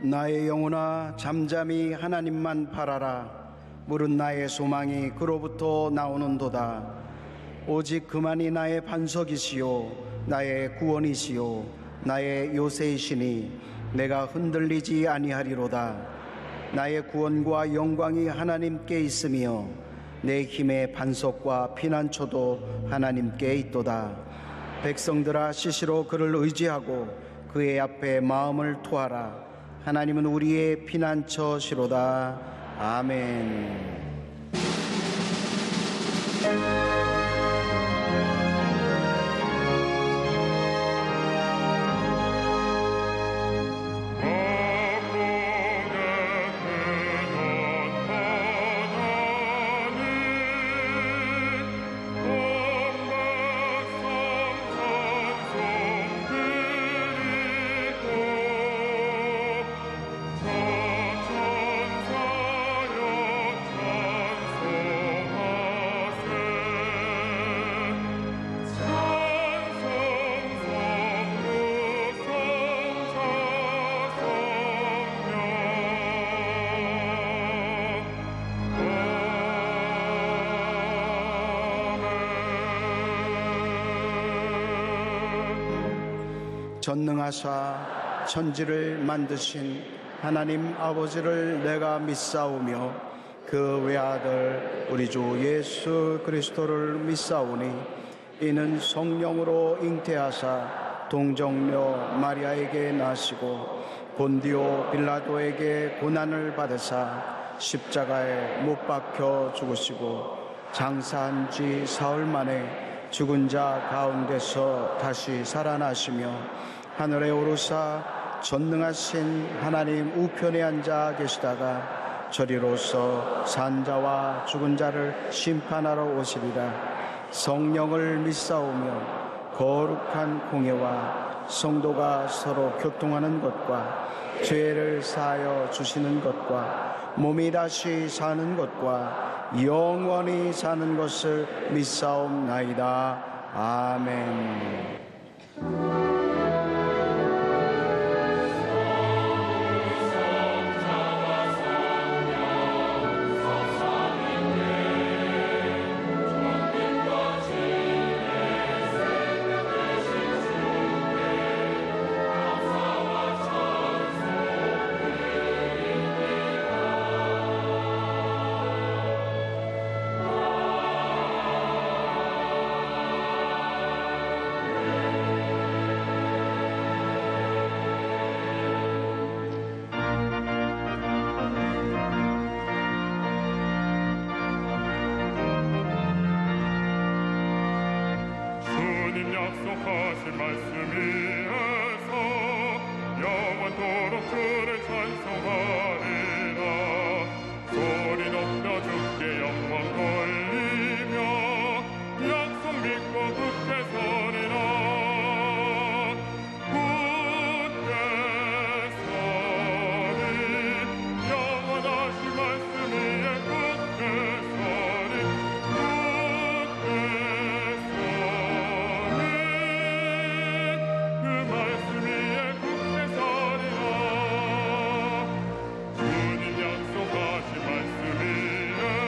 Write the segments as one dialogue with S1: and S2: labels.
S1: 나의 영혼아 잠잠히 하나님만 바라라. 물은 나의 소망이 그로부터 나오는도다. 오직 그만이 나의 반석이시요 나의 구원이시요 나의 요새이시니 내가 흔들리지 아니하리로다. 나의 구원과 영광이 하나님께 있으며 내 힘의 반석과 피난처도 하나님께 있도다. 백성들아 시시로 그를 의지하고 그의 앞에 마음을 토하라. 하나님은 우리의 피난처시로다. 아멘. 전능하사 천지를 만드신 하나님 아버지를 내가 믿사오며 그 외아들 우리 주 예수 그리스도를 믿사오니 이는 성령으로 잉태하사 동정녀 마리아에게 나시고 본디오 빌라도에게 고난을 받으사 십자가에 못 박혀 죽으시고 장사한 지 사흘 만에 죽은 자 가운데서 다시 살아나시며 하늘에 오르사 전능하신 하나님 우편에 앉아 계시다가 저리로서 산자와 죽은 자를 심판하러 오시리라. 성령을 믿사오며 거룩한 공예와 성도가 서로 교통하는 것과 죄를 사하여 주시는 것과 몸이 다시 사는 것과 영원히 사는 것을 믿사옵나이다. 아멘.
S2: 약속하신 말씀 위에서 영원토록 주를 찬송하리라. 소리 높여 주께 영광 돌리며 약속 믿고 굳게 서리라. 굳게 서리 영원하신 말씀 위에 굳게 서리 주님 약속하신 말씀 위에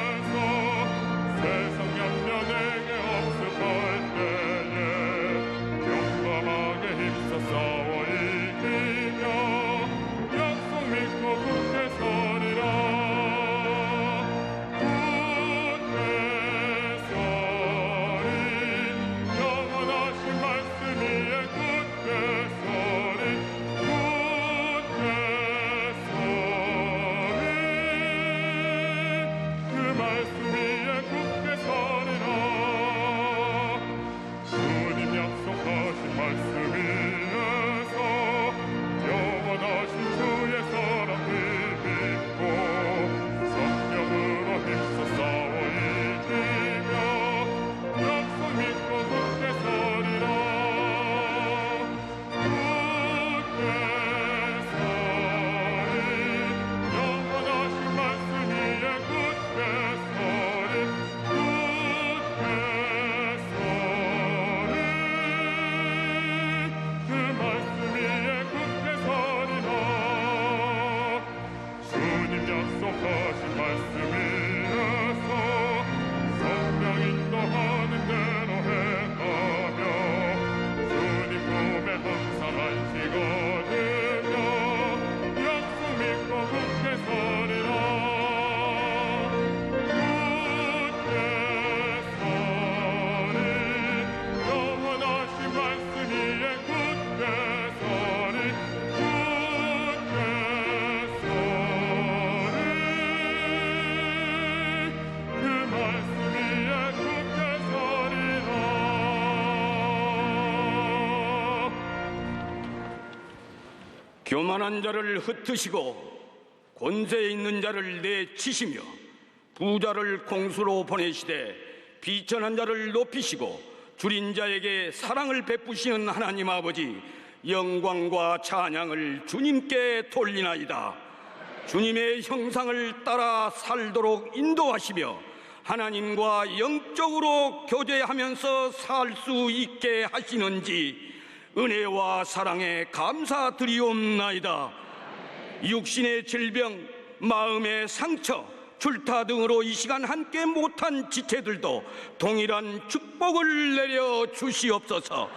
S3: 교만한 자를 흩으시고 권세 있는 자를 내치시며 부자를 공수로 보내시되 비천한 자를 높이시고 줄인 자에게 사랑을 베푸시는 하나님 아버지, 영광과 찬양을 주님께 돌리나이다. 주님의 형상을 따라 살도록 인도하시며 하나님과 영적으로 교제하면서 살 수 있게 하시는지 은혜와 사랑에 감사드리옵나이다. 육신의 질병, 마음의 상처, 출타 등으로 이 시간 함께 못한 지체들도 동일한 축복을 내려 주시옵소서.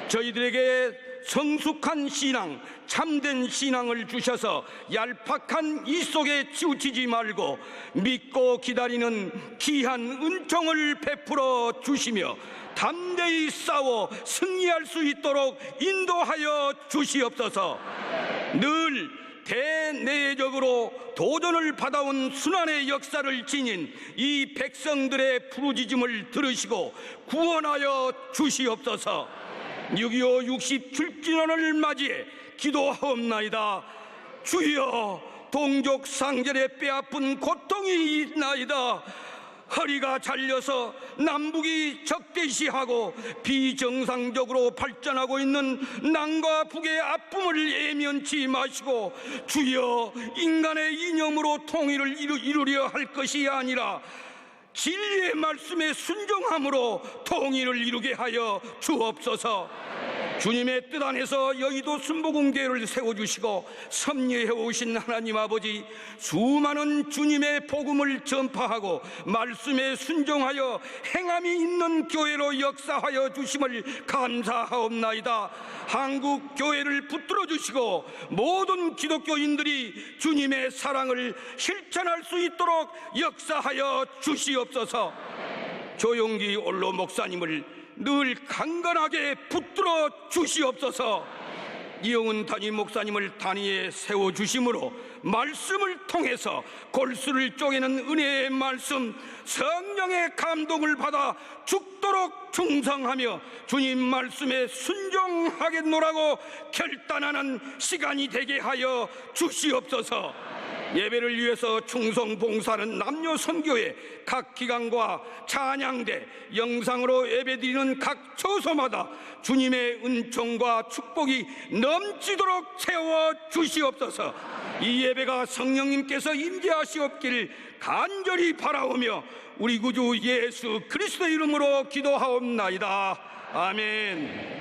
S3: 저희들에게 성숙한 신앙, 참된 신앙을 주셔서 얄팍한 이 속에 치우치지 말고 믿고 기다리는 귀한 은총을 베풀어 주시며 담대히 싸워 승리할 수 있도록 인도하여 주시옵소서. 늘 대내적으로 도전을 받아온 순환의 역사를 지닌 이 백성들의 부르짖음을 들으시고 구원하여 주시옵소서. 6.25 67주년을 맞이해 기도하옵나이다. 주여, 동족 상절에 뼈아픈 고통이 있나이다. 허리가 잘려서 남북이 적대시하고 비정상적으로 발전하고 있는 남과 북의 아픔을 예면치 마시고 주여, 인간의 이념으로 통일을 이루려 할 것이 아니라 진리의 말씀에 순종함으로 통일을 이루게 하여 주옵소서. 주님의 뜻 안에서 여의도 순복음교회를 세워주시고 섭리해 오신 하나님 아버지, 수많은 주님의 복음을 전파하고 말씀에 순종하여 행함이 있는 교회로 역사하여 주심을 감사하옵나이다. 한국 교회를 붙들어 주시고 모든 기독교인들이 주님의 사랑을 실천할 수 있도록 역사하여 주시옵소서. 조용기 원로 목사님을 늘 강건하게 붙들어 주시옵소서. 이영은 담임 목사님을 단위에 세워주심으로 말씀을 통해서 골수를 쪼개는 은혜의 말씀, 성령의 감동을 받아 죽도록 충성하며 주님 말씀에 순종하겠노라고 결단하는 시간이 되게 하여 주시옵소서. 예배를 위해서 충성 봉사하는 남녀 선교회 각 기관과 찬양대, 영상으로 예배드리는 각 처소마다 주님의 은총과 축복이 넘치도록 채워 주시옵소서. 이 예배가 성령님께서 임재하시옵기를 간절히 바라오며 우리 구주 예수 그리스도의 이름으로 기도하옵나이다. 아멘.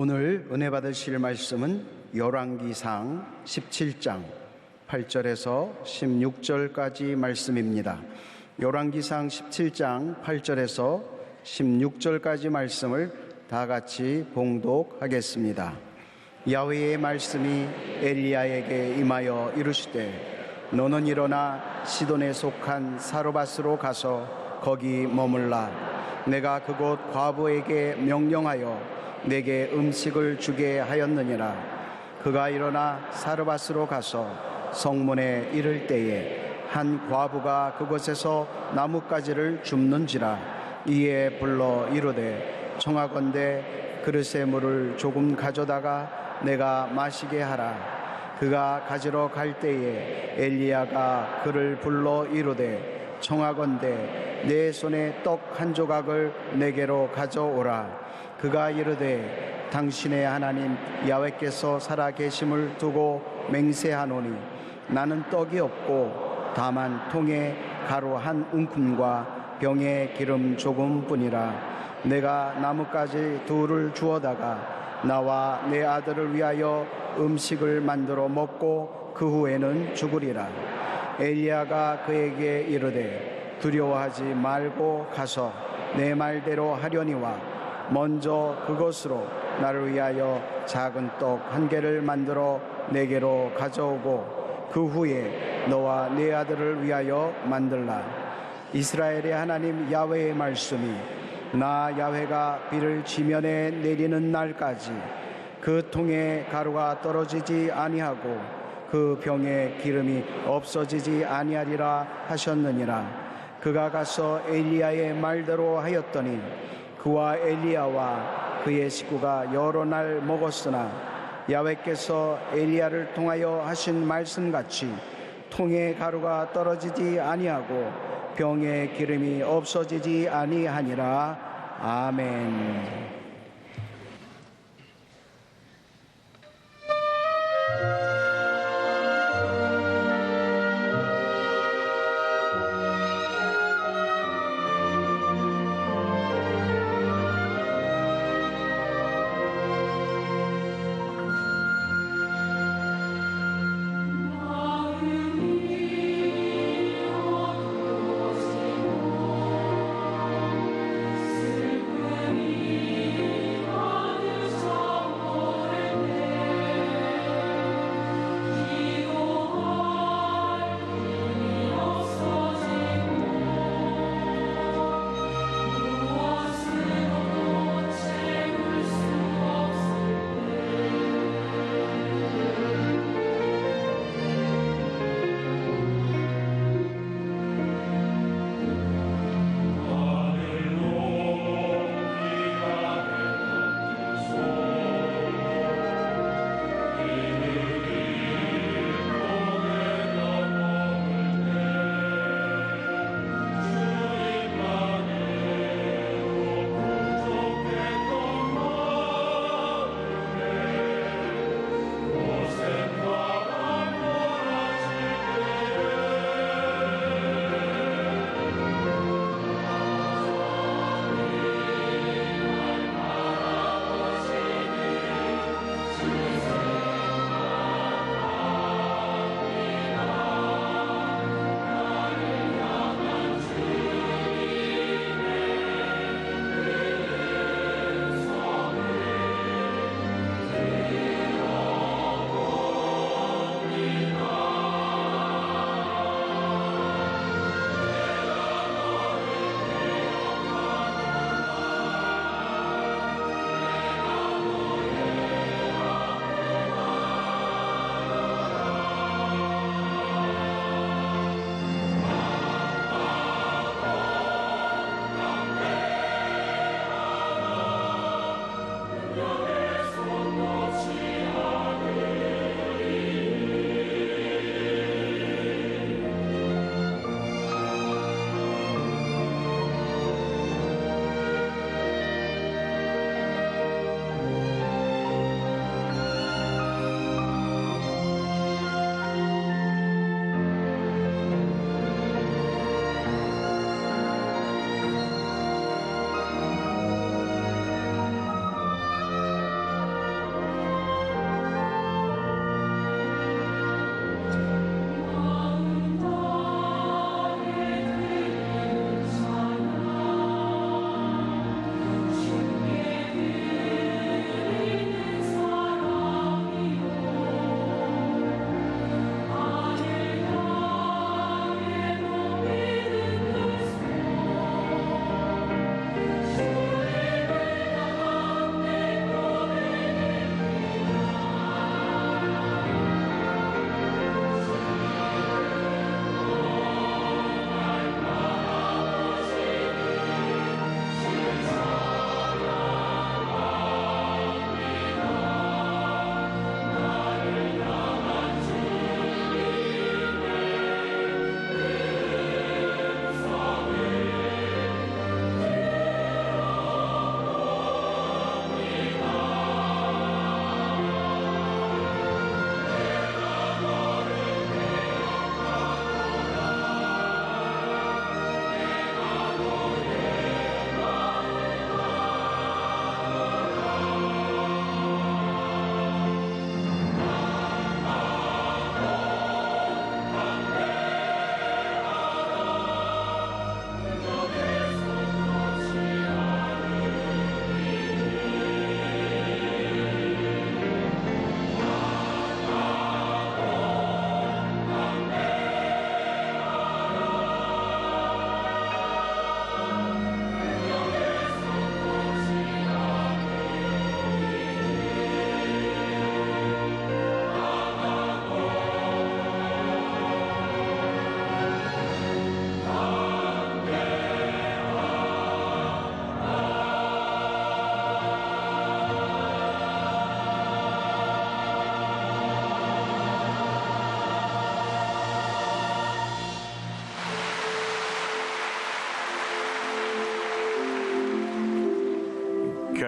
S1: 오늘 은혜 받으실 말씀은 열왕기상 17장 8절에서 16절까지 말씀입니다. 열왕기상 17장 8절에서 16절까지 말씀을 다 같이 봉독하겠습니다. 야훼의 말씀이 엘리야에게 임하여 이르시되 너는 일어나 시돈에 속한 사르밧으로 가서 거기 머물라. 내가 그곳 과부에게 명령하여 내게 음식을 주게 하였느니라. 그가 일어나 사르밧으로 가서 성문에 이를 때에 한 과부가 그곳에서 나뭇가지를 줍는지라. 이에 불러 이르되 청하건대 그릇에 물을 조금 가져다가 내가 마시게 하라. 그가 가지러 갈 때에 엘리야가 그를 불러 이르되 청하건대 내 손에 떡 한 조각을 내게로 가져오라. 그가 이르되 당신의 하나님 야훼께서 살아계심을 두고 맹세하노니 나는 떡이 없고 다만 통에 가루 한 움큼과 병에 기름 조금뿐이라. 내가 나뭇가지 둘을 주어다가 나와 내 아들을 위하여 음식을 만들어 먹고 그 후에는 죽으리라. 엘리야가 그에게 이르되 두려워하지 말고 가서 내 말대로 하려니와 먼저 그것으로 나를 위하여 작은 떡 한 개를 만들어 내게로 가져오고 그 후에 너와 네 아들을 위하여 만들라. 이스라엘의 하나님 야훼의 말씀이 나 야훼가 비를 지면에 내리는 날까지 그 통에 가루가 떨어지지 아니하고 그 병에 기름이 없어지지 아니하리라 하셨느니라. 그가 가서 엘리야의 말대로 하였더니 그와 엘리야와 그의 식구가 여러 날 먹었으나 야훼께서 엘리야를 통하여 하신 말씀같이 통에 가루가 떨어지지 아니하고 병에 기름이 없어지지 아니하니라. 아멘.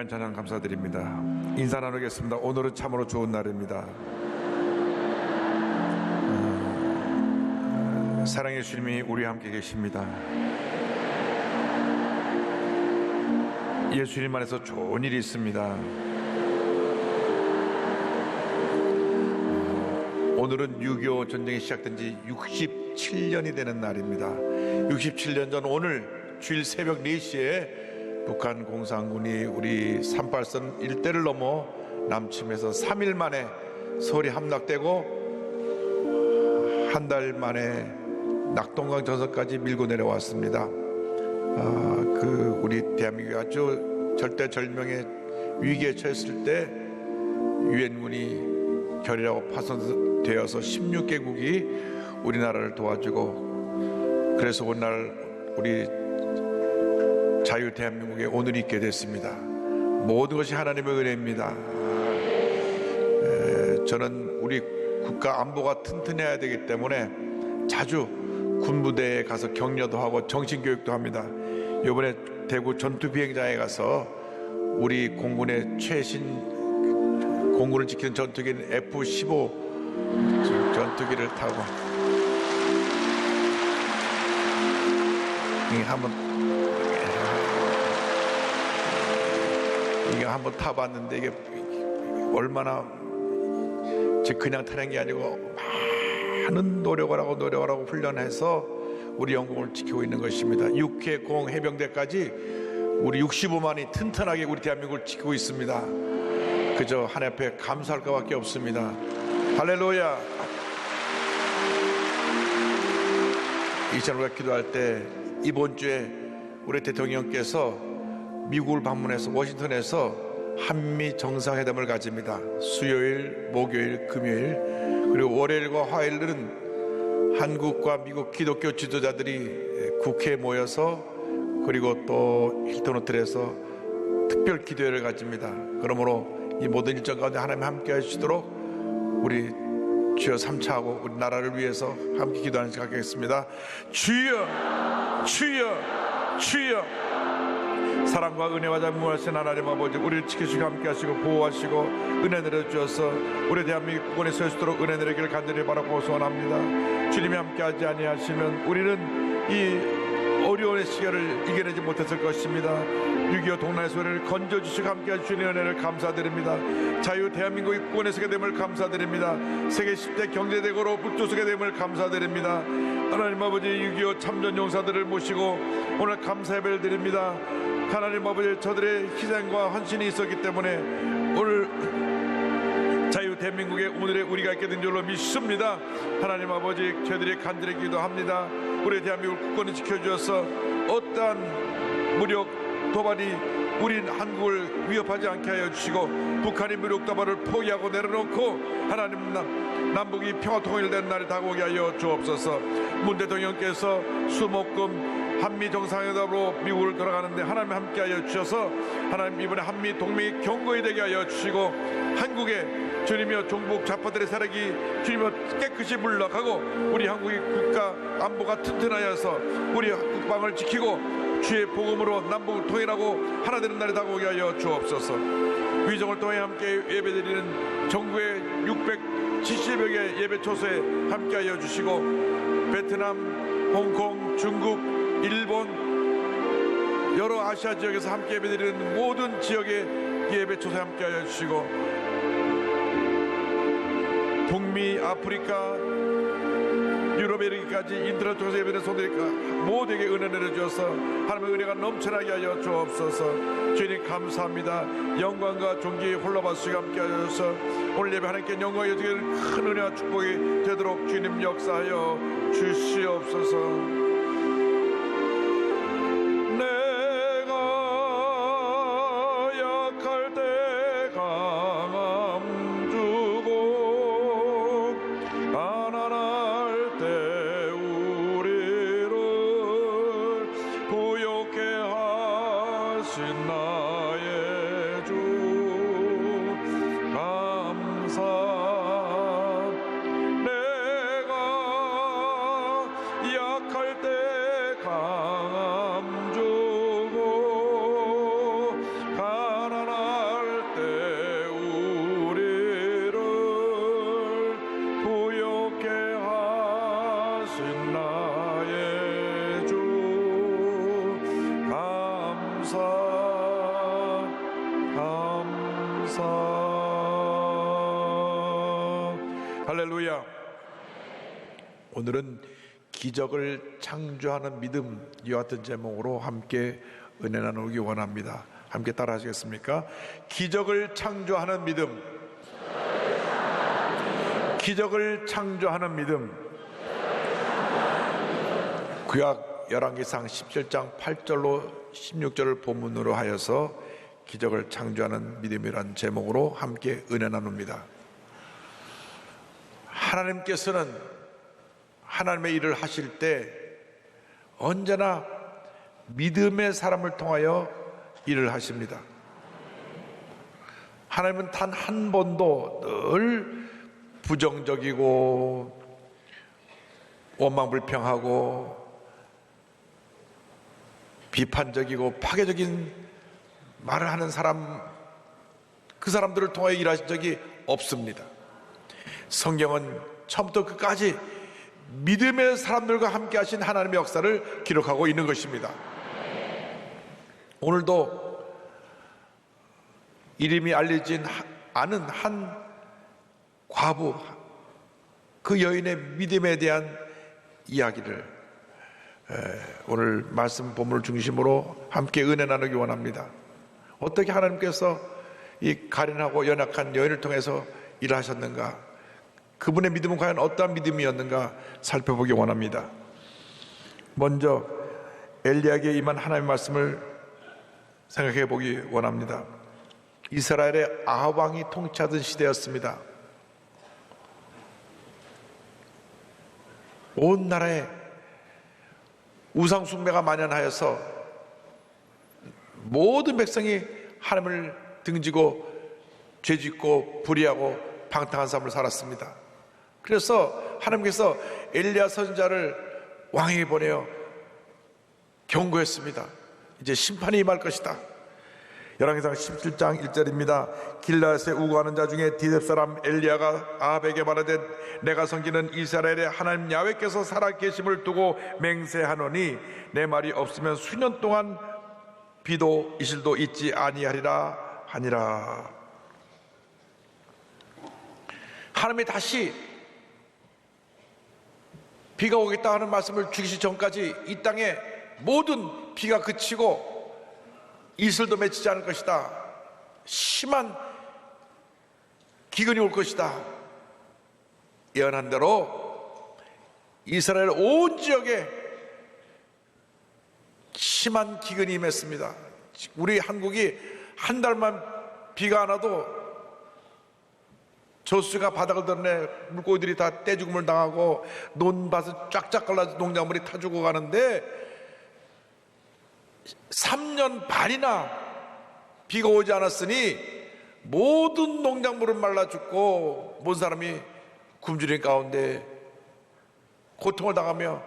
S4: 귀한 찬양 감사드립니다. 인사 나누겠습니다. 오늘은 참으로 좋은 날입니다. 사랑의 주님이 우리와 함께 계십니다. 예수님 안에서 좋은 일이 있습니다. 오늘은 6.25 전쟁이 시작된 지 67년이 되는 날입니다. 67년 전 오늘 주일 새벽 4시에 북한 공산군이 우리 38선 일대를 넘어 남침해서 3일 만에 서울이 함락되고 한 달 만에 낙동강 전선까지 밀고 내려왔습니다. 우리 대한민국이 아주 절대절명의 위기에 처했을 때 유엔군이 결의하고 파손되어서 16개국이 우리나라를 도와주고 그래서 오늘 우리 자유 대한민국에 오늘이 있게 됐습니다. 모든 것이 하나님의 은혜입니다. 저는 우리 국가 안보가 튼튼해야 되기 때문에 자주 군부대에 가서 격려도 하고 정신교육도 합니다. 이번에 대구 전투비행장에 가서 우리 공군의 최신 공군을 지키는 전투기인 F-15 전투기를 타고 이게 한번 타봤는데 이게 얼마나 그냥 타는 게 아니고 많은 노력을 하고 훈련해서 우리 영공을 지키고 있는 것입니다. 6회 공 해병대까지 우리 65만이 튼튼하게 우리 대한민국을 지키고 있습니다. 그저 하나님 앞에 감사할 것밖에 없습니다. 할렐루야. 이 시간 우리가 기도할 때 이번 주에 우리 대통령께서 미국을 방문해서 워싱턴에서 한미 정상회담을 가집니다. 수요일, 목요일, 금요일 그리고 월요일과 화요일은 한국과 미국 기독교 지도자들이 국회에 모여서 그리고 또 힐튼 호텔에서 특별 기도회를 가집니다. 그러므로 이 모든 일정 가운데 하나님 함께 하시도록 우리 주여 3차하고 우리 나라를 위해서 함께 기도하는 시간 갖겠습니다. 주여 주여 주여 사랑과 은혜와 자비하신 하나님 아버지 우리를 지키시고 함께 하시고 보호하시고 은혜 내려주셔서 우리 대한민국 국원에 설 수 있도록 은혜 내리기를 간절히 바라고 소원합니다. 주님이 함께하지 아니하시면 우리는 이 어려운 시기를 이겨내지 못했을 것입니다. 6.25 동남아 소리를 건져주시고 함께해 주시는 은혜를 감사드립니다. 자유 대한민국이 국원에 서게 됨을 감사드립니다. 세계 10대 경제대국으로 북조서게 됨을 감사드립니다. 하나님 아버지 6.25 참전 용사들을 모시고 오늘 감사 예배를 드립니다. 하나님 아버지 저들의 희생과 헌신이 있었기 때문에 오늘 자유 대한민국에 오늘의 우리가 있게 된 줄로 믿습니다. 하나님 아버지 저희들이 간절히 기도합니다. 우리 대한민국 국권을 지켜주셔서 어떠한 무력 도발이 우린 한국을 위협하지 않게 하여 주시고 북한이 무력 도발을 포기하고 내려놓고 하나님 남북이 평화 통일된 날이 다가오게 하여 주옵소서. 문 대통령께서 수목금 한미 정상회담으로 미국을 돌아가는데 하나님 함께하여 주셔서 하나님 이번에 한미 동맹이 견고히 되게 하여 주시고 한국에 주님이여 종북 좌파들의 세력이 주님이여 깨끗이 물러가고 우리 한국의 국가 안보가 튼튼하여서 우리 국방을 지키고 주의 복음으로 남북을 통일하고 하나 되는 날이 다가오게 하여 주옵소서. 위정을 통해 함께 예배드리는 전국의 670여 개 예배 초소에 함께하여 주시고 베트남, 홍콩, 중국, 일본 여러 아시아 지역에서 함께 예배드리는 모든 지역의 예배 초소에 함께하여 주시고 북미, 아프리카, 유럽에 이르기까지 인터넷 통해서 예배드리는 성도들과 모두에게 은혜 내려주셔서 하나님의 은혜가 넘쳐나게 하여 주옵소서. 주님 감사합니다. 영광과 존귀 홀로 받으시고 함께 하셔서 오늘 예배 하나님께 영광이 여기는 큰 은혜와 축복이 되도록 주님 역사하여 주시옵소서.
S2: 약할 때
S4: 할렐루야. 오늘은 기적을 창조하는 믿음, 이와 같은 제목으로 함께 은혜 나누기 원합니다. 함께 따라 하시겠습니까? 기적을 창조하는 믿음, 기적을 창조하는 믿음. 구약 열왕기상 17장 8절로 16절을 본문으로 하여서 기적을 창조하는 믿음이란 제목으로 함께 은혜 나눕니다. 하나님께서는 하나님의 일을 하실 때 언제나 믿음의 사람을 통하여 일을 하십니다. 하나님은 단 한 번도 늘 부정적이고 원망불평하고 비판적이고 파괴적인 말을 하는 사람, 그 사람들을 통하여 일하신 적이 없습니다. 성경은 처음부터 끝까지 믿음의 사람들과 함께 하신 하나님의 역사를 기록하고 있는 것입니다. 오늘도 이름이 알려진 않은 한 과부, 그 여인의 믿음에 대한 이야기를 오늘 말씀 본문을 중심으로 함께 은혜 나누기 원합니다. 어떻게 하나님께서 이 가련하고 연약한 여인을 통해서 일하셨는가, 그분의 믿음은 과연 어떠한 믿음이었는가 살펴보기 원합니다. 먼저 엘리야에게 임한 하나님의 말씀을 생각해 보기 원합니다. 이스라엘의 아합 왕이 통치하던 시대였습니다. 온 나라에 우상 숭배가 만연하여서 모든 백성이 하나님을 등지고 죄짓고 불의하고 방탕한 삶을 살았습니다. 그래서 하나님께서 엘리야 선지자를 왕에게 보내어 경고했습니다. 이제 심판이 임할 것이다. 열왕기상 17장 1절입니다. 길라앗에 우거하는 자 중에 디셉 사람 엘리야가 아합에게 말하되 내가 섬기는 이스라엘의 하나님 야훼께서 살아계심을 두고 맹세하노니 내 말이 없으면 수년 동안 비도 이슬도 있지 아니하리라 하니라. 하나님이 다시 비가 오겠다 하는 말씀을 주시기 전까지 이 땅에 모든 비가 그치고 이슬도 맺히지 않을 것이다. 심한 기근이 올 것이다. 예언한 대로 이스라엘 온 지역에 심한 기근이 임했습니다. 우리 한국이 한 달만 비가 안 와도 저수가 바닥을 드러내 물고기들이 다 떼죽음을 당하고 논밭을 쫙쫙 갈라서 농작물이 타 죽어가는데 3년 반이나 비가 오지 않았으니 모든 농작물은 말라 죽고 모든 사람이 굶주린 가운데 고통을 당하며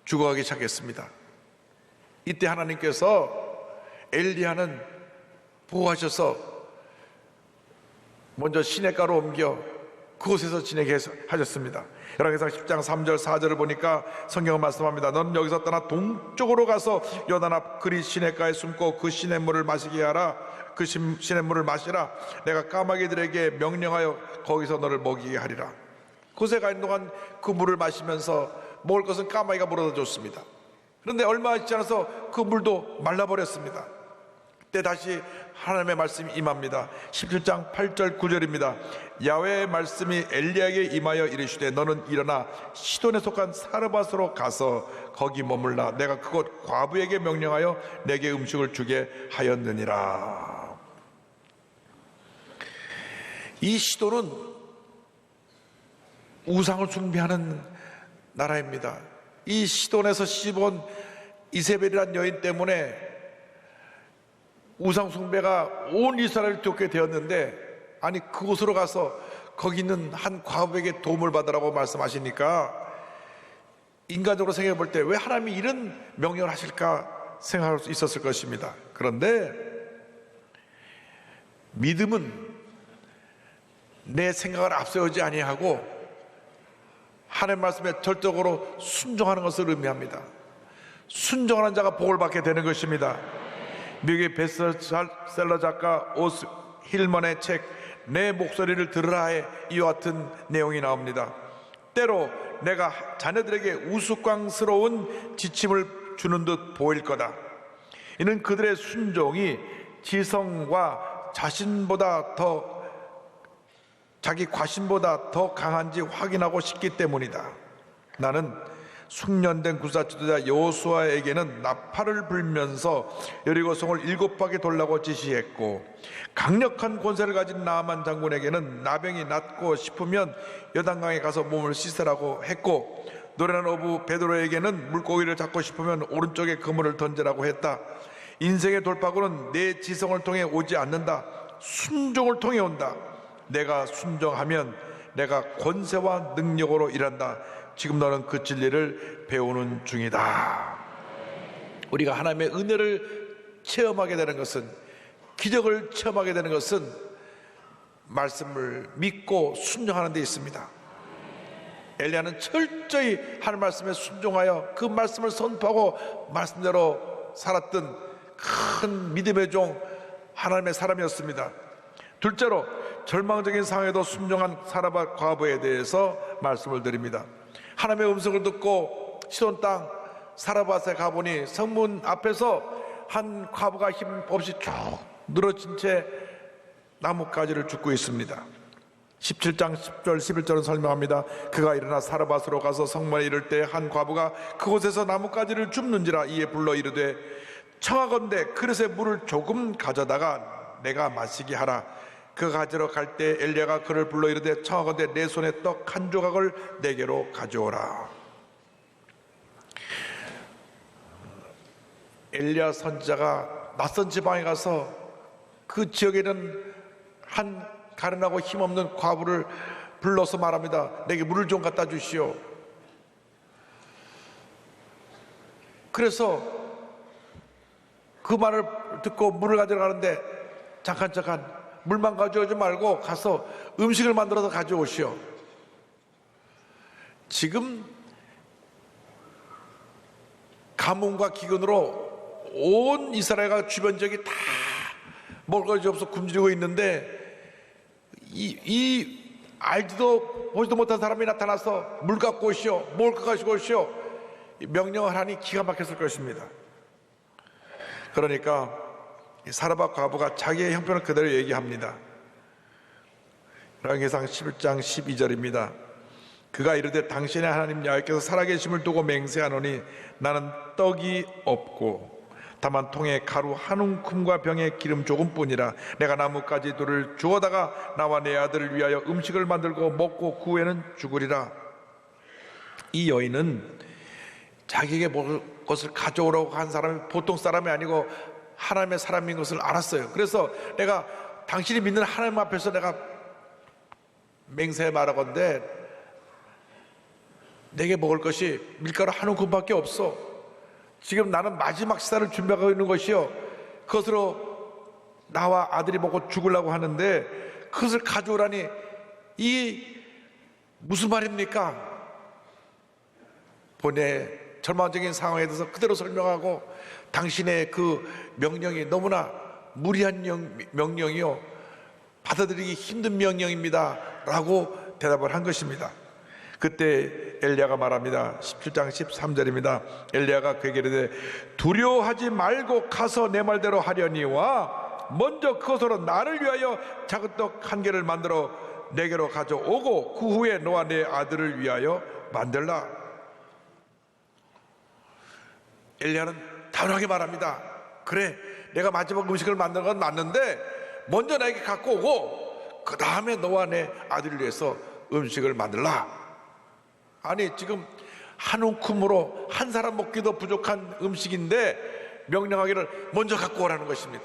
S4: 죽어가기 시작했습니다. 이때 하나님께서 엘리야는 보호하셔서 먼저 시냇가로 옮겨 그곳에서 지내게 하셨습니다. 열왕기상 10장 3절 4절을 보니까 성경은 말씀합니다. 너는 여기서 떠나 동쪽으로 가서 요단 앞 그리 시냇가에 숨고 그 시냇물을 마시게 하라. 그 시냇물을 마시라. 내가 까마귀들에게 명령하여 거기서 너를 먹이게 하리라. 그곳에 가 있는 동안 그 물을 마시면서 먹을 것은 까마귀가 물어다 줬습니다. 그런데 얼마 있지 않아서 그 물도 말라버렸습니다. 그때 다시 하나님의 말씀이 임합니다. 17장 8절 9절입니다. 야훼의 말씀이 엘리야에게 임하여 이르시되 너는 일어나 시돈에 속한 사르밧으로 가서 거기 머물라. 내가 그곳 과부에게 명령하여 내게 음식을 주게 하였느니라. 이 시돈은 우상을 숭배하는 나라입니다. 이 시돈에서 시본 이세벨이라는 여인 때문에 우상 숭배가 온 이스라엘을 쫓게 되었는데, 아니 그곳으로 가서 거기 있는 한 과부에게 도움을 받으라고 말씀하시니까 인간적으로 생각해 볼 때 왜 하나님이 이런 명령을 하실까 생각할 수 있었을 것입니다. 그런데 믿음은 내 생각을 앞세우지 아니하고 하나님 말씀에 절대적으로 순종하는 것을 의미합니다. 순종하는 자가 복을 받게 되는 것입니다. 미국의 베스트셀러 작가 오스 힐먼의 책 내 목소리를 들으라의 이와 같은 내용이 나옵니다. 때로 내가 자녀들에게 우스꽝스러운 지침을 주는 듯 보일 거다. 이는 그들의 순종이 지성과 자기 과신보다 더 강한지 확인하고 싶기 때문이다. 나는 숙련된 군사 지도자 여호수아에게는 나팔을 불면서 여리고성을 7바퀴 돌라고 지시했고, 강력한 권세를 가진 나아만 장군에게는 나병이 낫고 싶으면 여단강에 가서 몸을 씻으라고 했고, 노련한 어부 베드로에게는 물고기를 잡고 싶으면 오른쪽에 그물을 던지라고 했다. 인생의 돌파구는 내 지성을 통해 오지 않는다. 순종을 통해 온다. 내가 순종하면 내가 권세와 능력으로 일한다. 지금 너는 그 진리를 배우는 중이다. 우리가 하나님의 은혜를 체험하게 되는 것은, 기적을 체험하게 되는 것은 말씀을 믿고 순종하는 데 있습니다. 엘리야는 철저히 하나님 말씀에 순종하여 그 말씀을 선포하고 말씀대로 살았던 큰 믿음의 종, 하나님의 사람이었습니다. 둘째로 절망적인 상황에도 순종한 사라밧 과부에 대해서 말씀을 드립니다. 하나님의 음성을 듣고 시돈 땅 사라밧에 가보니 성문 앞에서 한 과부가 힘없이 쭉 늘어진 채 나뭇가지를 줍고 있습니다. 17장 10절 11절은 설명합니다. 그가 일어나 사라밧으로 가서 성문에 이를 때 한 과부가 그곳에서 나뭇가지를 줍는지라. 이에 불러 이르되 청하건대 그릇에 물을 조금 가져다가 내가 마시게 하라. 그 가지러 갈 때 엘리야가 그를 불러 이르되 청하건대 내 손에 떡 한 조각을 내게로 가져오라. 엘리야 선지자가 낯선 지방에 가서 그 지역에는 한 가련하고 힘없는 과부를 불러서 말합니다. 내게 물을 좀 갖다 주시오. 그래서 그 말을 듣고 물을 가지러 가는데 잠깐 물만 가져오지 말고 가서 음식을 만들어서 가져오시오. 지금 가뭄과 기근으로 온 이스라엘과 주변 지역이 다 먹을 것이 없어 굶주리고 있는데 이 알지도 보지도 못한 사람이 나타나서 물 갖고 오시오, 뭘 가지고 오시오, 명령을 하니 기가 막혔을 것입니다. 그러니까 사라밧 과부가 자기의 형편을 그대로 얘기합니다. 열왕기상 11장 12절입니다. 그가 이르되 당신의 하나님 여호와께서 살아계심을 두고 맹세하노니 나는 떡이 없고 다만 통에 가루 한 움큼과 병에 기름 조금뿐이라. 내가 나뭇가지 둘을 주워다가 나와 내 아들을 위하여 음식을 만들고 먹고 그 후에는 죽으리라. 이 여인은 자기에게 먹을 것을 가져오라고 한 사람이 보통 사람이 아니고 하나님의 사람인 것을 알았어요. 그래서 내가 당신이 믿는 하나님 앞에서 내가 맹세해 말하건대 내게 먹을 것이 밀가루 한 움큼밖에 없어. 지금 나는 마지막 식사를 준비하고 있는 것이요, 그것으로 나와 아들이 먹고 죽으려고 하는데 그것을 가져오라니 이 무슨 말입니까? 본의 절망적인 상황에 대해서 그대로 설명하고 당신의 그 명령이 너무나 무리한 명령이요, 받아들이기 힘든 명령입니다 라고 대답을 한 것입니다. 그때 엘리야가 말합니다. 17장 13절입니다. 엘리야가 그에게 이르되 두려워하지 말고 가서 내 말대로 하려니와 먼저 그것으로 나를 위하여 작은 떡 한 개를 만들어 내게로 가져오고 그 후에 너와 내 아들을 위하여 만들라. 엘리야는 단호하게 말합니다. 그래, 내가 마지막 음식을 만드는 건 맞는데 먼저 나에게 갖고 오고 그 다음에 너와 내 아들을 위해서 음식을 만들라. 아니, 지금 한 움큼으로 한 사람 먹기도 부족한 음식인데 명령하기를 먼저 갖고 오라는 것입니다.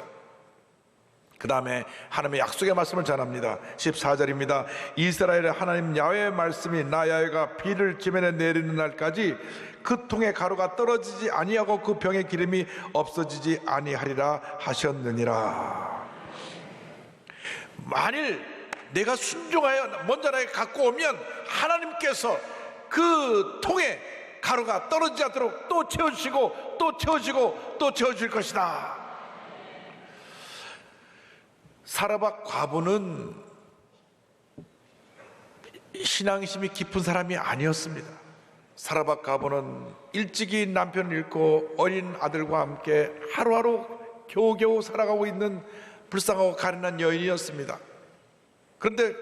S4: 그 다음에 하나님의 약속의 말씀을 전합니다. 14절입니다. 이스라엘의 하나님 야훼의 말씀이 나 야훼가 비를 지면에 내리는 날까지 그 통에 가루가 떨어지지 아니하고 그 병에 기름이 없어지지 아니하리라 하셨느니라. 만일 내가 순종하여 먼저 나에게 갖고 오면 하나님께서 그 통에 가루가 떨어지지 않도록 또 채워주시고 또 채워주시고 또 채워줄 것이다. 사라밧 과부는 신앙심이 깊은 사람이 아니었습니다. 사라밧 가보는 일찍이 남편을 잃고 어린 아들과 함께 하루하루 겨우겨우 살아가고 있는 불쌍하고 가련한 여인이었습니다. 그런데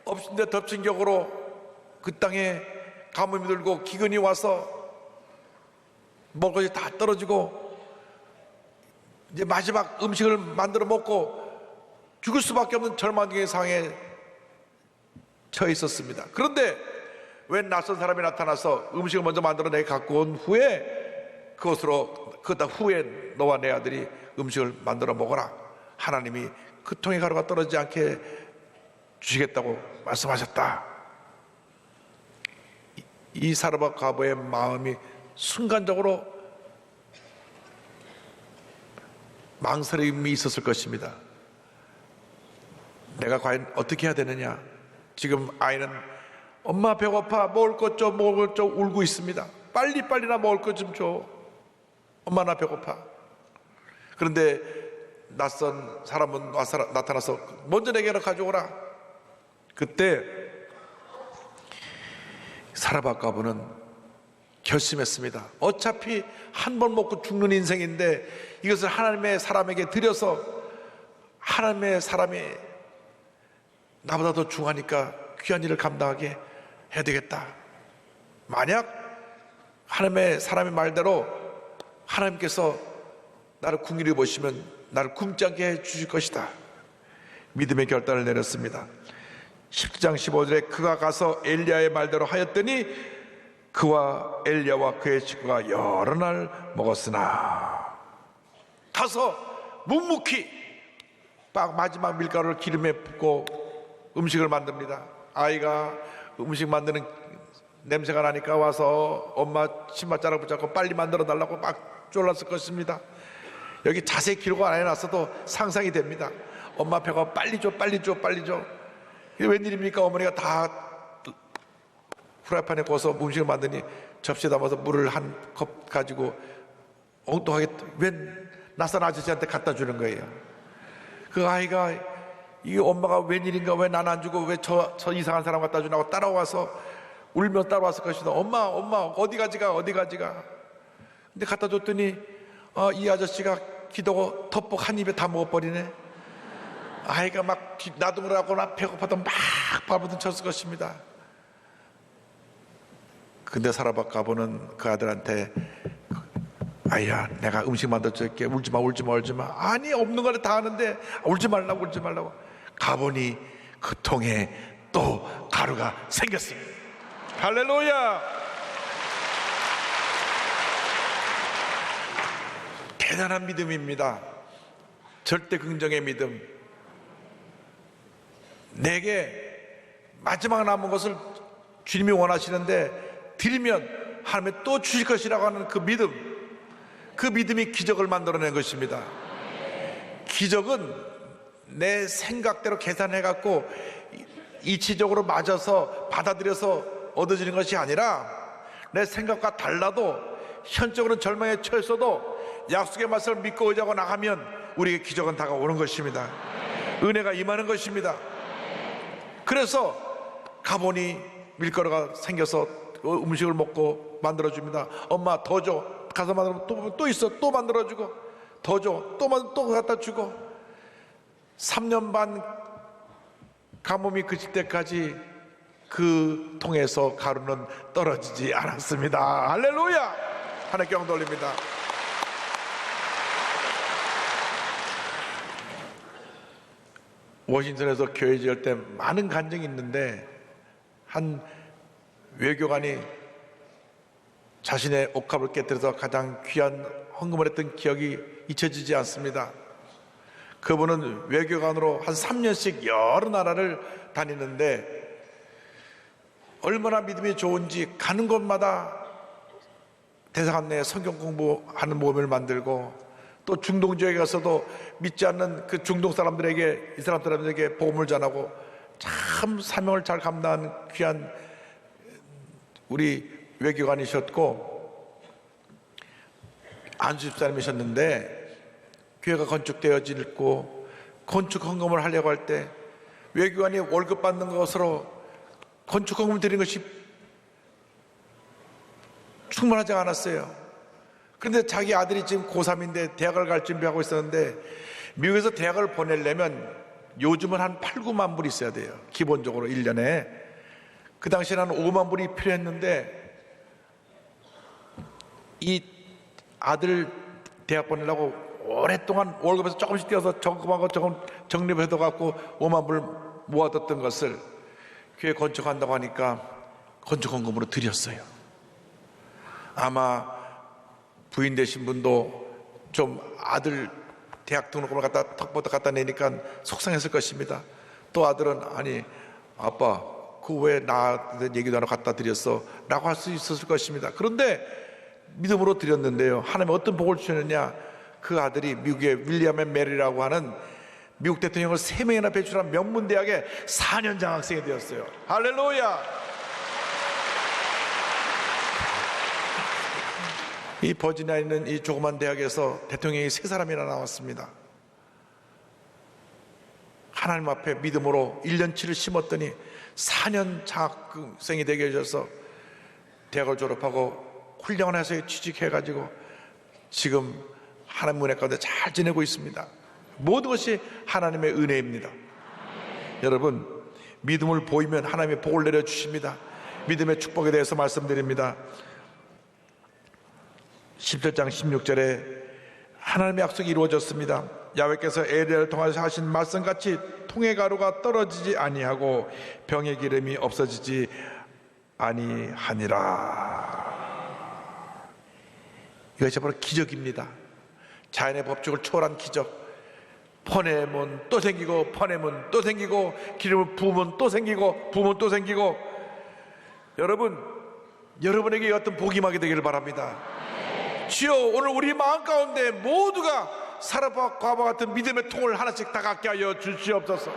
S4: 엎친 데 덮친 격으로 그 땅에 가뭄이 들고 기근이 와서 먹을 것이 다 떨어지고 이제 마지막 음식을 만들어 먹고 죽을 수밖에 없는 절망적인 상황에 처해 있었습니다. 그런데 왜 낯선 사람이 나타나서 음식을 먼저 만들어내 갖고 온 후에 그다 후에 너와 내 아들이 음식을 만들어 먹어라. 하나님이 그 통에 가루가 떨어지지 않게 주시겠다고 말씀하셨다. 이 사라밧 과부의 마음이 순간적으로 망설임이 있었을 것입니다. 내가 과연 어떻게 해야 되느냐? 지금 아이는 엄마 배고파, 먹을 것 좀 울고 있습니다. 빨리빨리나 먹을 것 좀 줘. 엄마 나 배고파. 그런데 낯선 사람은 나타나서 먼저 내게로 가져오라. 그때 사라밧 과부는 결심했습니다. 어차피 한 번 먹고 죽는 인생인데 이것을 하나님의 사람에게 드려서 하나님의 사람이 나보다 더 중하니까 귀한 일을 감당하게 해야 되겠다. 만약 하나님의 사람의 말대로 하나님께서 나를 궁일히 보시면 나를 굶지 않게 해 주실 것이다. 믿음의 결단을 내렸습니다. 10장 15절에 그가 가서 엘리야의 말대로 하였더니 그와 엘리야와 그의 식구가 여러 날 먹었으나 가서 묵묵히 마지막 밀가루를 기름에 붓고 음식을 만듭니다. 아이가 음식 만드는 냄새가 나니까 와서 엄마 신발자락 붙잡고 빨리 만들어 달라고 막 졸랐을 것입니다. 여기 자세히 기록 안 해놨어도 상상이 됩니다. 엄마 배가 빨리 줘 빨리 줘 빨리 줘. 이게 웬일입니까? 어머니가 다 프라이팬에 구워서 음식을 만드니 접시에 담아서 물을 한 컵 가지고 엉뚱하게 웬 낯선 아저씨한테 갖다 주는 거예요. 그 아이가 이게 엄마가 웬일인가 왜 난 안 주고 왜 저 이상한 사람 갖다 주나고 따라와서 울며 따라왔을 것이다. 엄마 어디 가지가 근데 갖다 줬더니 이 아저씨가 기도고 덮복 한 입에 다 먹어버리네. 아이가 막 나둥을 하고 나 배고파도 막 발버둥 쳤을 것입니다. 근데 사라밧 과부는 그 아들한테 아이야 내가 음식 만들어줄게 울지마 아니 없는 거를 다 하는데 울지 말라고 가보니 그 통에 또 가루가 생겼습니다. 할렐루야. 대단한 믿음입니다. 절대 긍정의 믿음. 내게 마지막 남은 것을 주님이 원하시는데 드리면 하나님이 또 주실 것이라고 하는 그 믿음이 기적을 만들어낸 것입니다. 기적은 내 생각대로 계산해 갖고 이치적으로 맞아서 받아들여서 얻어지는 것이 아니라 내 생각과 달라도 현적으로는 절망에 처했어도 약속의 말씀을 믿고 의지하고 나가면 우리에게 기적은 다가오는 것입니다. 은혜가 임하는 것입니다. 그래서 가보니 밀가루가 생겨서 음식을 먹고 만들어줍니다. 엄마 더 줘. 가서 만들면 또 있어. 또 만들어주고 더 줘. 또 갖다 주고 3년 반 가뭄이 그칠 때까지 그 통에서 가루는 떨어지지 않았습니다. 할렐루야. 하나님께 영광 돌립니다. 워싱턴에서 교회 지을 때 많은 간증이 있는데 한 외교관이 자신의 옥합을 깨뜨려서 가장 귀한 헌금을 했던 기억이 잊혀지지 않습니다. 그분은 외교관으로 한 3년씩 여러 나라를 다니는데 얼마나 믿음이 좋은지 가는 곳마다 대사관 내에 성경 공부하는 모임을 만들고 또 중동 지역에 가서도 믿지 않는 그 중동 사람들에게 이슬람 사람들에게 복음을 전하고 참 사명을 잘 감당한 귀한 우리 외교관이셨고 안수 집사님이셨는데 교회가 건축되어지고 건축 헌금을 하려고 할 때 외교관이 월급 받는 것으로 건축헌금 드린 것이 충분하지 않았어요. 그런데 자기 아들이 지금 고3인데 대학을 갈 준비하고 있었는데 미국에서 대학을 보내려면 요즘은 한 8, 9만 불이 있어야 돼요. 기본적으로 1년에. 그 당시에는 한 5만 불이 필요했는데 이 아들 대학 보내려고 오랫동안 월급에서 조금씩 떼어서 조금 적립을 해둬갖고 5만 불 모아뒀던 것을 교회 건축한다고 하니까 건축헌금으로 드렸어요. 아마 부인 되신 분도 좀 아들 대학 등록금을 갖다 턱부터 갖다 내니까 속상했을 것입니다. 또 아들은 아니 아빠 그 왜 나한테 얘기도 안 하고 갖다 드렸어 라고 할 수 있었을 것입니다. 그런데 믿음으로 드렸는데요, 하나님이 어떤 복을 주셨느냐, 그 아들이 미국의 윌리엄 앤 메리라고 하는 미국 대통령을 3명이나 배출한 명문대학의 4년 장학생이 되었어요. 할렐루야. 이 버지니아에 있는 이 조그만 대학에서 대통령이 3사람이나 나왔습니다. 하나님 앞에 믿음으로 1년치를 심었더니 4년 장학생이 되게 해줘서 대학을 졸업하고 훌륭한 회사에 취직해가지고 지금 하나님 은혜 가운데 잘 지내고 있습니다. 모든 것이 하나님의 은혜입니다. 여러분, 믿음을 보이면 하나님의 복을 내려주십니다. 믿음의 축복에 대해서 말씀드립니다. 17장 16절에 하나님의 약속이 이루어졌습니다. 야훼께서 에리야를 통하여 하신 말씀같이 통의 가루가 떨어지지 아니하고 병의 기름이 없어지지 아니하니라. 이것이 바로 기적입니다. 자연의 법칙을 초월한 기적. 퍼내면 또 생기고, 퍼내면 또 생기고, 기름을 부으면 또 생기고, 부으면 또 생기고. 여러분에게 어떤 복이 임하게 되기를 바랍니다. 주여, 오늘 우리 마음 가운데 모두가 사라와 과와 같은 믿음의 통을 하나씩 다 갖게 하여 주시옵소서.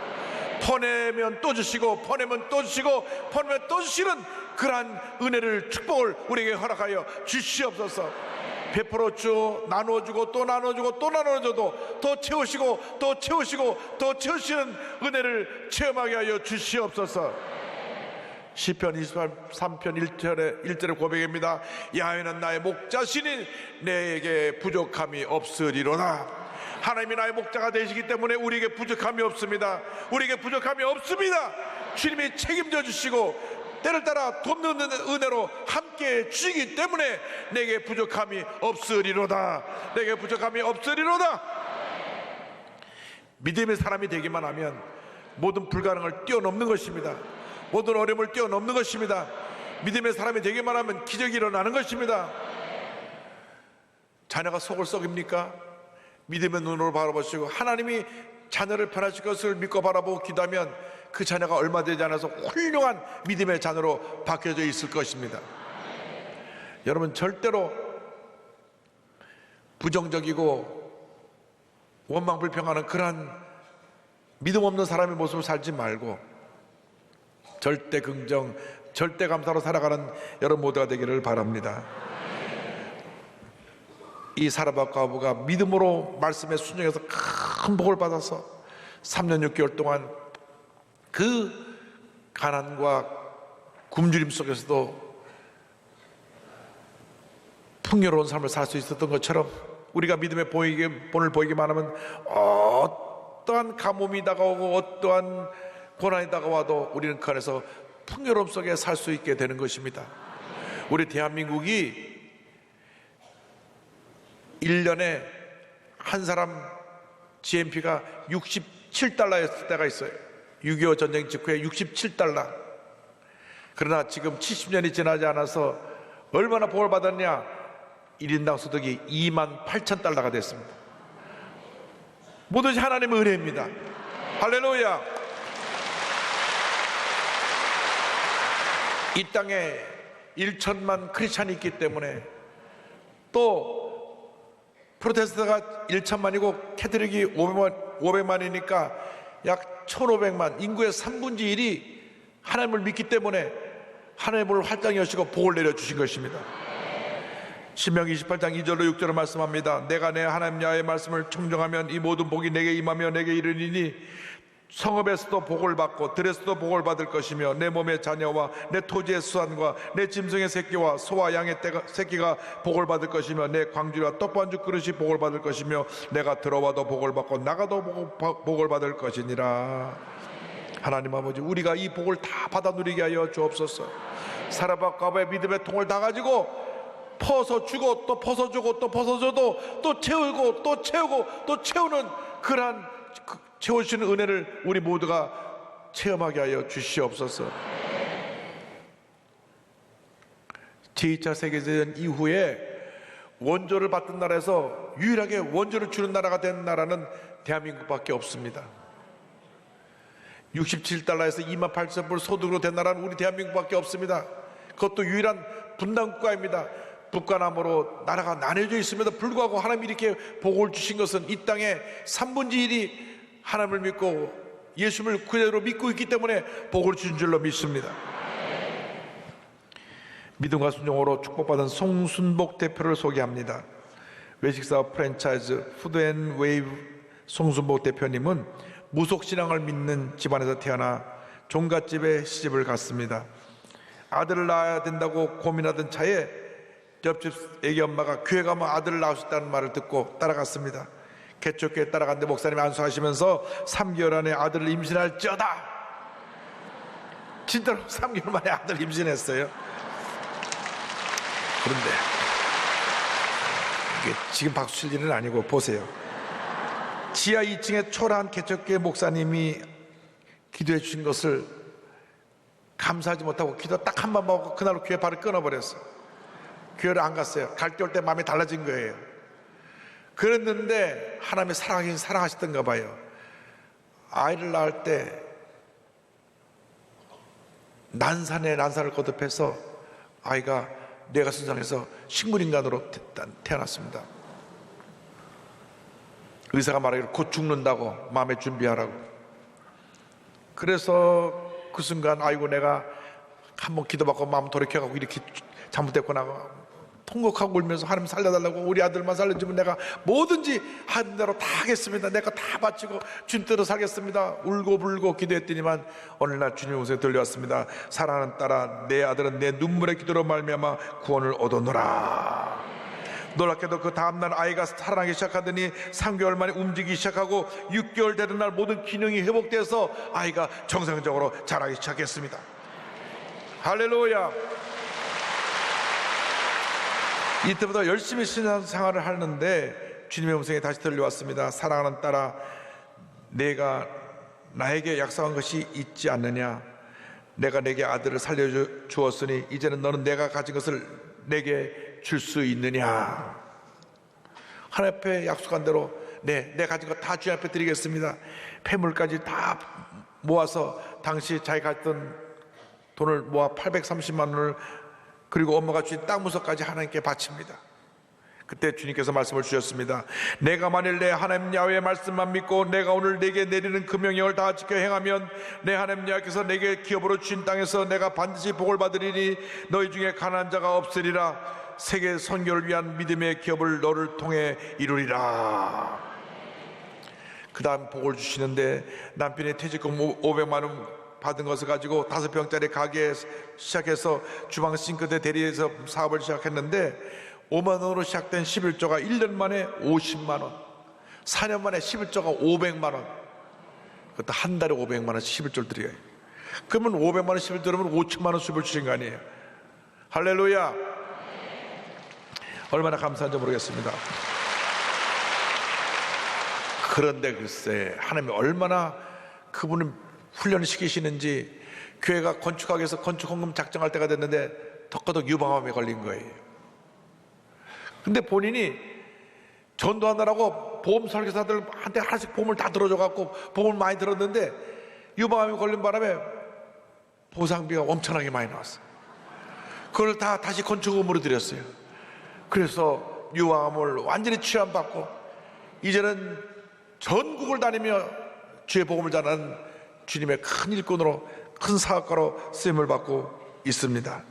S4: 퍼내면 또 주시고, 퍼내면 또 주시고, 퍼내면 또 주시는 그러한 은혜를, 축복을 우리에게 허락하여 주시옵소서. 베풀어 주어 나눠주고 또 나눠주고 또 나눠줘도 더 채우시고 또 채우시고 또 채우시는 은혜를 체험하게 하여 주시옵소서. 시편 23편 1절의 고백입니다. 야훼는 나의 목자시니 내게 부족함이 없으리로다. 하나님이 나의 목자가 되시기 때문에 우리에게 부족함이 없습니다. 우리에게 부족함이 없습니다. 주님이 책임져 주시고 때를 따라 돕는 은혜로 함께 주시기 때문에 내게 부족함이 없으리로다. 내게 부족함이 없으리로다. 믿음의 사람이 되기만 하면 모든 불가능을 뛰어넘는 것입니다. 모든 어려움을 뛰어넘는 것입니다. 믿음의 사람이 되기만 하면 기적이 일어나는 것입니다. 자녀가 속을 썩입니까? 믿음의 눈으로 바라보시고 하나님이 자녀를 편하실 것을 믿고 바라보고 기도하면 그 자녀가 얼마 되지 않아서 훌륭한 믿음의 자녀로 바뀌어져 있을 것입니다. 여러분, 절대로 부정적이고 원망불평하는 그러한 믿음 없는 사람의 모습을 살지 말고 절대 긍정, 절대 감사로 살아가는 여러분 모두가 되기를 바랍니다. 이 사라밧 과부가 믿음으로 말씀에 순종해서 큰 복을 받아서 3년 6개월 동안 그 가난과 굶주림 속에서도 풍요로운 삶을 살 수 있었던 것처럼 우리가 믿음의 본을 보이기만 하면 어떠한 가뭄이 다가오고 어떠한 고난이 다가와도 우리는 그 안에서 풍요로움 속에 살 수 있게 되는 것입니다. 우리 대한민국이 1년에 한 사람 GNP가 67달러였을 때가 있어요. 6.25 전쟁 직후에 67달러. 그러나 지금 70년이 지나지 않아서 얼마나 복을 받았냐? 1인당 소득이 28,000달러가 됐습니다. 모든 하나님의 은혜입니다. 할렐루야. 이 땅에 1천만 크리스찬이 있기 때문에 또 프로테스트가 1천만이고 캐톨릭이 500만이니까 약 1,500만, 인구의 3분의 1이 하나님을 믿기 때문에 하나님을 활짝 여시고 복을 내려주신 것입니다. 신명기 28장 2절로 6절을 말씀합니다. 내가 내 하나님 야훼의 말씀을 청종하면 이 모든 복이 내게 임하며 내게 이르리니 성읍에서도 복을 받고 들에서도 복을 받을 것이며 내 몸의 자녀와 내 토지의 수산과 내 짐승의 새끼와 소와 양의 새끼가 복을 받을 것이며 내 광주와 떡반죽 그릇이 복을 받을 것이며 내가 들어와도 복을 받고 나가도 복을 받을 것이니라. 하나님 아버지, 우리가 이 복을 다 받아 누리게 하여 주옵소서. 사라바가바의 믿음의 통을 다 가지고 퍼서 주고 또 퍼서 주고 또 퍼서 줘도 또 채우고 또 채우고 또 채우는 그러한 채워주시는 은혜를 우리 모두가 체험하게 하여 주시옵소서. 제2차 세계대전 이후에 원조를 받던 나라에서 유일하게 원조를 주는 나라가 된 나라는 대한민국밖에 없습니다. 67달러에서 28,000불 소득으로 된 나라는 우리 대한민국밖에 없습니다. 그것도 유일한 분단국가입니다. 북한함으로 나라가 나뉘어져 있음에도 불구하고 하나님이 이렇게 복을 주신 것은 이 땅의 3분의 1이 하나님을 믿고 예수를 그대로 믿고 있기 때문에 복을 주신 줄로 믿습니다. 믿음과 순종으로 축복받은 송순복 대표를 소개합니다. 외식사업 프랜차이즈 푸드앤웨이브 송순복 대표님은 무속신앙을 믿는 집안에서 태어나 종갓집에 시집을 갔습니다. 아들을 낳아야 된다고 고민하던 차에 옆집 애기 엄마가 교회 가면 아들을 낳을 수 있다는 말을 듣고 따라갔습니다. 개척교회 따라갔는데 목사님이 안수하시면서 3개월 안에 아들을 임신할지어다. 진짜로 3개월 만에 아들을 임신했어요. 그런데 이게 지금 박수 칠 일은 아니고 보세요. 지하 2층에 초라한 개척교회 목사님이 기도해 주신 것을 감사하지 못하고 기도 딱 한 번 하고 그날로 교회 발을 끊어버렸어요. 교회를 안 갔어요. 갈 때 올 때 마음이 달라진 거예요. 그랬는데 하나님이 사랑하긴 사랑하시던가 봐요. 아이를 낳을 때 난산에 난산을 거듭해서 아이가 뇌가순상에서 식물인간으로 태어났습니다. 의사가 말하기를 곧 죽는다고 마음에 준비하라고. 그래서 그 순간 아이고 내가 한번 기도받고 마음 돌이켜가고 이렇게 잘못됐구나 통곡하고 울면서 하나님 살려달라고, 우리 아들만 살려주면 내가 뭐든지 하는 대로 다 하겠습니다. 내가 다 바치고 주님 뜻대로 살겠습니다. 울고 불고 기도했더니만 어느 날 주님 음성이 들려왔습니다. 사랑하는 딸아, 내 아들은 내 눈물의 기도로 말미암아 구원을 얻었노라. 놀랍게도 그 다음날 아이가 살아나기 시작하더니 3개월 만에 움직이기 시작하고 6개월 되는 날 모든 기능이 회복돼서 아이가 정상적으로 자라기 시작했습니다. 할렐루야. 이때부터 열심히 신앙생활을 하는데 주님의 음성이 다시 들려왔습니다. 사랑하는 딸아, 내가 나에게 약속한 것이 있지 않느냐. 내가 내게 아들을 살려주었으니 이제는 너는 내가 가진 것을 내게 줄 수 있느냐. 하나님 앞에 약속한 대로 내 가진 거 다 주님 앞에 드리겠습니다. 폐물까지 다 모아서 당시 자기가 갔던 돈을 모아 830만 원을 그리고 엄마가 주신 땅 문서까지 하나님께 바칩니다. 그때 주님께서 말씀을 주셨습니다. 내가 만일 내 하나님 야훼의 말씀만 믿고 내가 오늘 내게 내리는 그 명령을 다 지켜 행하면 내 하나님 야훼께서 내게 기업으로 주신 땅에서 내가 반드시 복을 받으리니 너희 중에 가난한 자가 없으리라. 세계 선교를 위한 믿음의 기업을 너를 통해 이루리라. 그 다음 복을 주시는데 남편이 퇴직금 500만 원 받은 것을 가지고 5평짜리 가게 시작해서 주방 싱크대 대리에서 사업을 시작했는데 5만 원으로 시작된 11조가 1년 만에 50만 원, 4년 만에 11조가 500만 원. 그것도 한 달에 500만 원씩 11조를 드려요. 그러면 500만 원 11조면 5천만 원 수입을 주신 거 아니에요. 할렐루야. 얼마나 감사한지 모르겠습니다. 그런데 글쎄 하나님이 얼마나 그분을 훈련을 시키시는지 교회가 건축하기 위해서 건축헌금 작정할 때가 됐는데 덕커덕 유방암에 걸린 거예요. 근데 본인이 전도하느라고 보험 설계사들한테 하나씩 보험을 다 들어줘갖고 보험을 많이 들었는데 유방암에 걸린 바람에 보상비가 엄청나게 많이 나왔어요. 그걸 다 다시 건축금으로 드렸어요. 그래서 유방암을 완전히 취함받고 이제는 전국을 다니며 주의 복음을 전하는 주님의 큰 일꾼으로, 큰 사업가로 쓰임을 받고 있습니다.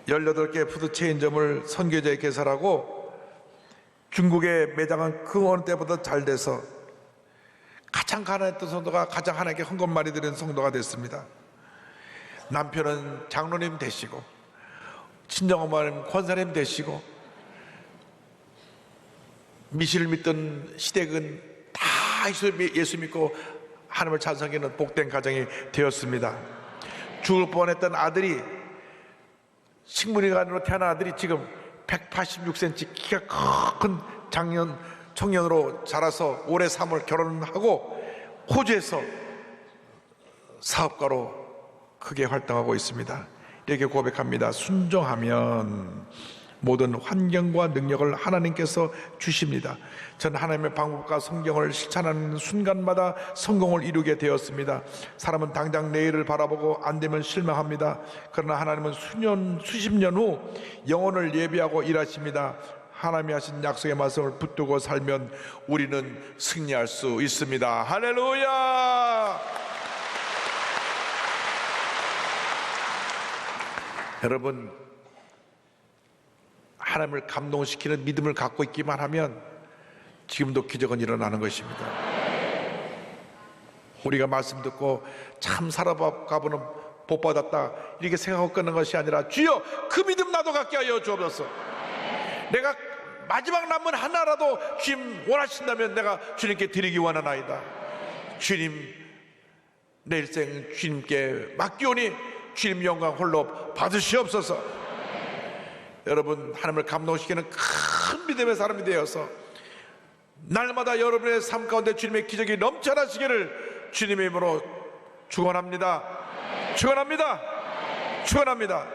S4: 18개 푸드 체인점을 선교제에 개설하고 중국에 매장은 그 어느 때보다 잘 돼서 가장 가난했던 성도가 가장 하나님께 헌금많이 드리는 성도가 됐습니다. 남편은 장로님 되시고 친정어머니는 권사님 되시고 미시를 믿던 시댁은 다 예수 믿고 하나님을 찬송하는 복된 가정이 되었습니다. 죽을 뻔했던 아들이 식물인간으로 태어난 아들이 지금 186cm 키가 큰 청년으로 자라서 올해 3월 결혼하고 호주에서 사업가로 크게 활동하고 있습니다. 이렇게 고백합니다. 순종하면 모든 환경과 능력을 하나님께서 주십니다. 저는 하나님의 방법과 성경을 실천하는 순간마다 성공을 이루게 되었습니다. 사람은 당장 내일을 바라보고 안 되면 실망합니다. 그러나 하나님은 수십 년 후 영혼을 예비하고 일하십니다. 하나님이 하신 약속의 말씀을 붙들고 살면 우리는 승리할 수 있습니다. 할렐루야! 여러분, 하나님을 감동시키는 믿음을 갖고 있기만 하면 지금도 기적은 일어나는 것입니다. 우리가 말씀 듣고 참 살아가보는 복 받았다 이렇게 생각하고 끊는 것이 아니라 주여 그 믿음 나도 갖게 하여 주옵소서. 내가 마지막 남은 하나라도 주님 원하신다면 내가 주님께 드리기 원하나이다. 주님 내 일생 주님께 맡기오니 주님 영광 홀로 받으시옵소서. 여러분, 하나님을 감동시키는 큰 믿음의 사람이 되어서 날마다 여러분의 삶 가운데 주님의 기적이 넘쳐나시기를 주님의 이름으로 축원합니다. 축원합니다. 축원합니다.